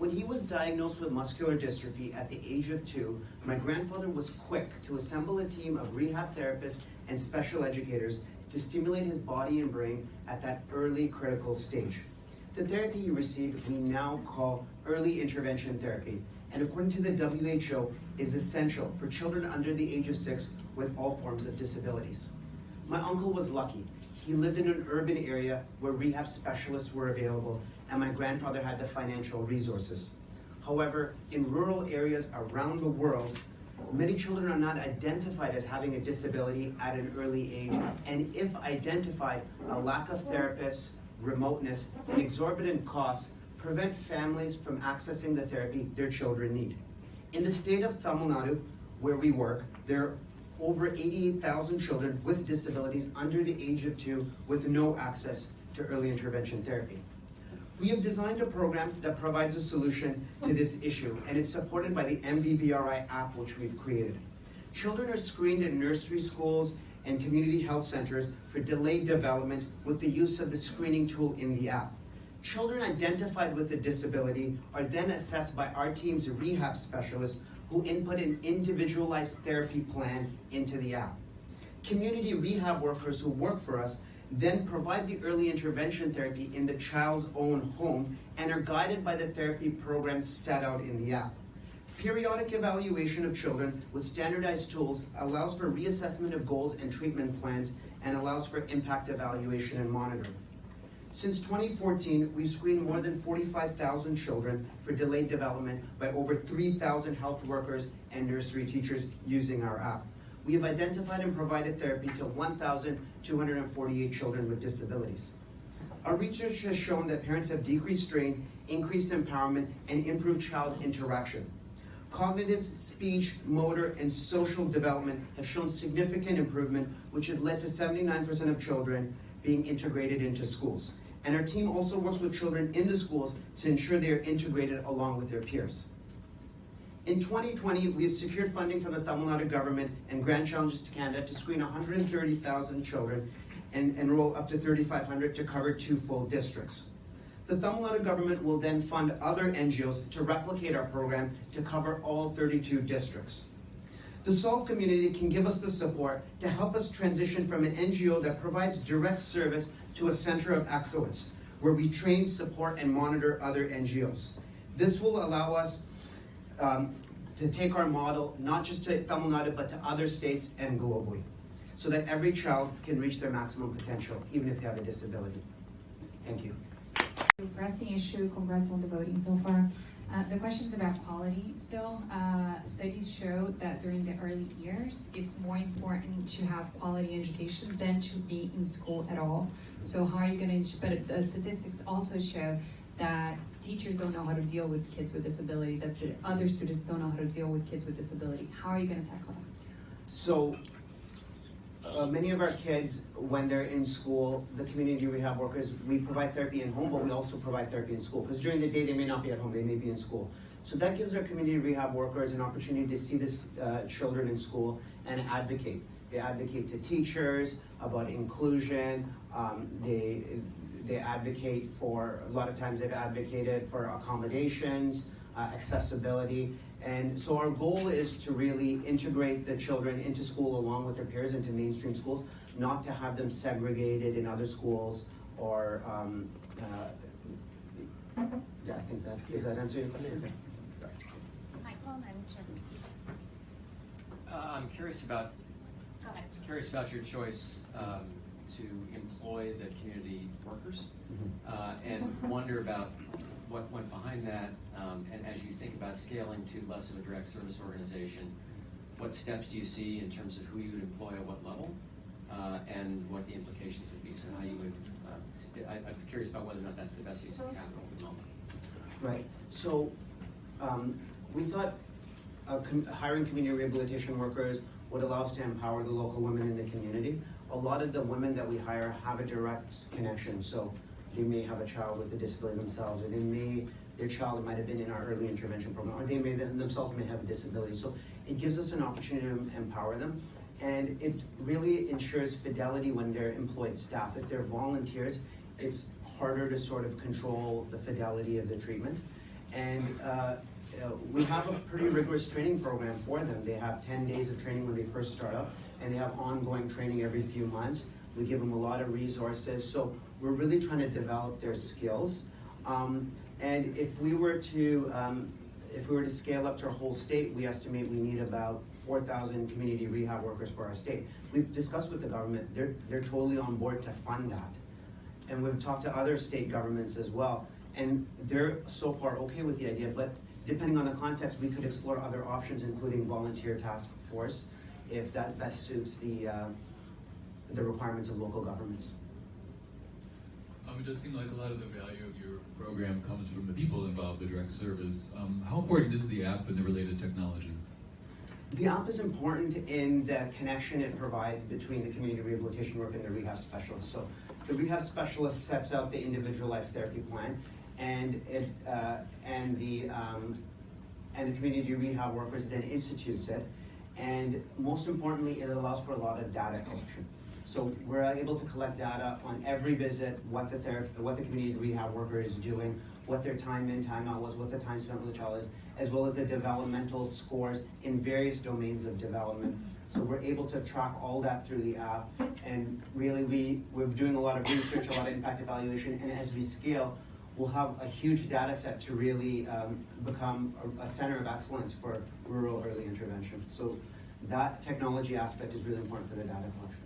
When he was diagnosed with muscular dystrophy at the age of 2, my grandfather was quick to assemble a team of rehab therapists and special educators to stimulate his body and brain at that early critical stage. The therapy he received we now call early intervention therapy, and according to the WHO, is essential for children under the age of 6 with all forms of disabilities. My uncle was lucky. He lived in an urban area where rehab specialists were available, and my grandfather had the financial resources. However, in rural areas around the world, many children are not identified as having a disability at an early age, and if identified, a lack of therapists, remoteness, and exorbitant costs prevent families from accessing the therapy their children need. In the state of Tamil Nadu, where we work, there are over 88,000 children with disabilities under the age of 2 with no access to early intervention therapy. We have designed a program that provides a solution to this issue, and it's supported by the MVBRI app, which we've created. Children are screened in nursery schools and community health centers for delayed development with the use of the screening tool in the app. Children identified with a disability are then assessed by our team's rehab specialists who input an individualized therapy plan into the app. Community rehab workers who work for us then provide the early intervention therapy in the child's own home and are guided by the therapy programs set out in the app. Periodic evaluation of children with standardized tools allows for reassessment of goals and treatment plans and allows for impact evaluation and monitoring. Since 2014, we've screened more than 45,000 children for delayed development by over 3,000 health workers and nursery teachers using our app. We have identified and provided therapy to 1,248 children with disabilities. Our research has shown that parents have decreased strain, increased empowerment, and improved child interaction. Cognitive, speech, motor, and social development have shown significant improvement, which has led to 79% of children being integrated into schools. And our team also works with children in the schools to ensure they are integrated along with their peers. In 2020, we have secured funding from the Tamil Nadu government and Grand Challenges to Canada to screen 130,000 children and enroll up to 3,500 to cover 2 full districts. The Tamil Nadu government will then fund other NGOs to replicate our program to cover all 32 districts. The Solve community can give us the support to help us transition from an NGO that provides direct service to a center of excellence, where we train, support, and monitor other NGOs. This will allow us to take our model not just to Tamil Nadu, but to other states and globally, so that every child can reach their maximum potential, even if they have a disability. Thank you. Pressing issue, congrats on the voting so far. The question is about quality still. Studies show that during the early years, it's more important to have quality education than to be in school at all. So how are you going to, but the statistics also show that teachers don't know how to deal with kids with disability, that the other students don't know how to deal with kids with disability. How are you going to tackle that? So many of our kids, when they're in school, the community rehab workers, we provide therapy in home, but we also provide therapy in school. Because during the day, they may not be at home, they may be in school. So that gives our community rehab workers an opportunity to see these children in school and advocate. They advocate to teachers about inclusion. They advocate for, a lot of times they've advocated for accommodations, accessibility. And so our goal is to really integrate the children into school along with their peers into mainstream schools, not to have them segregated in other schools or, I think that's, does that answer your question? Michael, I'm Jim. I'm curious about your choice to employ the community workers, and wonder about what went behind that, and as you think about scaling to less of a direct service organization, what steps do you see in terms of who you would employ at what level, and what the implications would be? So how you would, I'm curious about whether or not that's the best use of capital at the moment. Right, so we thought hiring community rehabilitation workers would allow us to empower the local women in the community. A lot of the women that we hire have a direct connection, so they may have a child with a disability themselves, or their child might have been in our early intervention program, or they themselves may have a disability. So it gives us an opportunity to empower them, and it really ensures fidelity when they're employed staff. If they're volunteers, it's harder to sort of control the fidelity of the treatment. And we have a pretty rigorous training program for them. They have 10 days of training when they first start up, and they have ongoing training every few months. We give them a lot of resources, so we're really trying to develop their skills. And if we were to scale up to our whole state, we estimate we need about 4,000 community rehab workers for our state. We've discussed with the government; they're totally on board to fund that, and we've talked to other state governments as well, and they're so far okay with the idea. But depending on the context, we could explore other options, including volunteer task force, if that best suits the requirements of local governments. It does seem like a lot of the value of your program comes from the people involved, the direct service. How important is the app and the related technology? The app is important in the connection it provides between the community rehabilitation work and the rehab specialist. So the rehab specialist sets out the individualized therapy plan, and the community rehab workers then institutes it. And most importantly, it allows for a lot of data collection. So we're able to collect data on every visit, what the community rehab worker is doing, what their time in, time out was, what the time spent with the child is, as well as the developmental scores in various domains of development. So we're able to track all that through the app, and really we're doing a lot of research, a lot of impact evaluation, and as we scale, we'll have a huge data set to really become a center of excellence for rural early intervention. So that technology aspect is really important for the data collection.